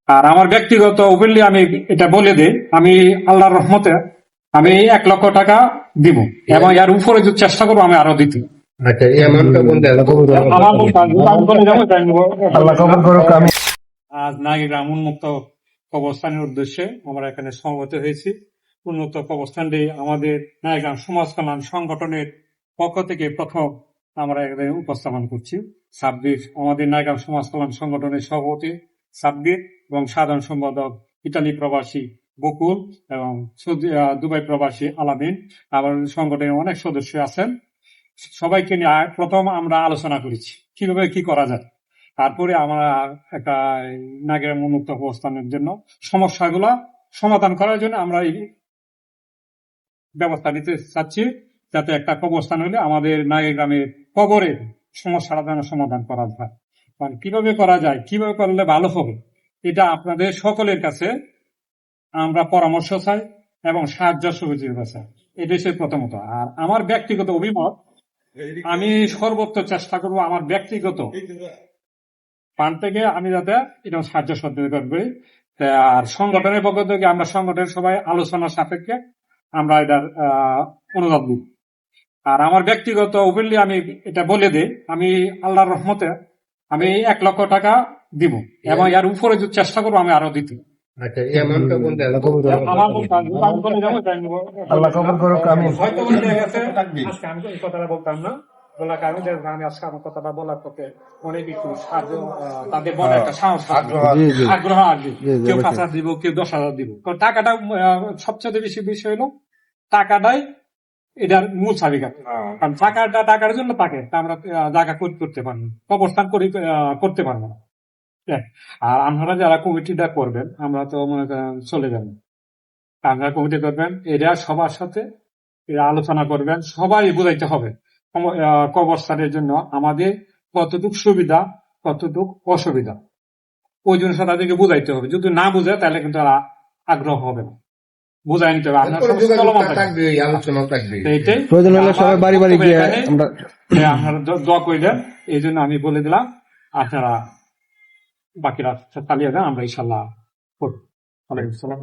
আর আমার ব্যক্তিগত ওপেনলি আমি এটা বলে দিই, আমি আল্লাহর রহমতে আমি 1,00,000 টাকা দিব এবং এর উপরে যদি চেষ্টা করবো আমি আরো দিতে। আচ্ছা, এই অ্যামাউন্টটা কোন জায়গা আজ নাগিগ্রাম উন্মুক্ত কবরস্থানের উদ্দেশ্যে আমরা এখানে সমবেত হয়েছি। উন্মুক্ত কবরস্থানটি আমাদের নাগিগ্রাম সমাজ কল্যাণ সংগঠনের পক্ষ থেকে প্রথম আমরা এখানে উপস্থাপন করছি। সাব্বির, আমাদের নাগিগ্রাম সমাজ কল্যাণ সংগঠনের সভাপতি সাব্বির এবং সাধারণ সম্পাদক ইতালি প্রবাসী বকুল এবং দুবাই প্রবাসী আলামিন। আবার সংগঠনের অনেক সদস্য আছেন। সবাইকে নিয়ে প্রথম আমরা আলোচনা করেছি কিভাবে কি করা যায়। তারপরে আমরা একটা নাগিগ্রাম উন্মুক্ত অবস্থানের জন্য সমস্যাগুলো সমাধান করার জন্য আমরা এই ব্যবস্থা নিতে চাচ্ছি, যাতে একটা কবরস্থান হলে আমাদের নাগিগ্রামের কবরের সমস্যাটা যেন সমাধান করা যায়। মানে কিভাবে করা যায়, কিভাবে করলে ভালো হবে, এটা আপনাদের সকলের কাছে আমরা পরামর্শ চাই এবং সাহায্য সহযোগিতা চাই। এটাই সে প্রথমত। আর আমার ব্যক্তিগত অভিমত, আমি সর্বোচ্চ চেষ্টা করব আমার ব্যক্তিগত ফান্ড থেকে আমি যাতে এটা সাহায্য সহযোগিতা করি। আর সংগঠনের পক্ষ থেকে আমরা সংগঠনের সবাই আলোচনার সাপেক্ষে আমরা এটার অনুরোধ দিই। আর আমার ব্যক্তিগত ওপেনলি আমি এটা বলে দিই, আমি আল্লাহর রহমতে আমি 1,00,000 টাকা দিব এবং এর উপরে যদি চেষ্টা করবো আমি আরো দিতে। আচ্ছা, এই অ্যামাউন্টটা কোন জায়গা আমি এই কথাটা বলতাম না, বলার কারণে আমি আজকে আমার কথাটা বলার পক্ষে অনেক একটু সাহায্য, তাদের মনে একটা সাহস আগ্রহ আসবে। কেউ 5,000 দিব, কেউ 10,000 দিব। কারণ টাকাটা সবচেয়ে বেশি বিষয় হলো টাকাটাই এটার মূল চাবিকাঠি। কারণ টাকার জন্য তাকে আমরা জায়গা করতে পারবো, কবরস্থান করতে পারবো না। আর আপনারা যারা কমিটিটা করবেন, আমরা তো মনে করেন চলে যাবেন, আপনারা কমিটি করবেন, এরা সবার সাথে এরা আলোচনা করবেন, সবাই বুঝাইতে হবে কবরস্থানের জন্য আমাদের কতটুকু সুবিধা কতটুকু অসুবিধা, ওই জন্য তাদেরকে বুঝাইতে হবে। যদি না বুঝে তাহলে কিন্তু তারা আগ্রহ হবে না, বুঝাই নিতে হবে। আপনারা দোয়া করলেন, এই জন্য আমি বলে দিলাম, আপনারা বাকিরা চালিয়ে যান, আমরা ইনশাল্লাহ করবো। ওয়ালাইকুম আসসালাম।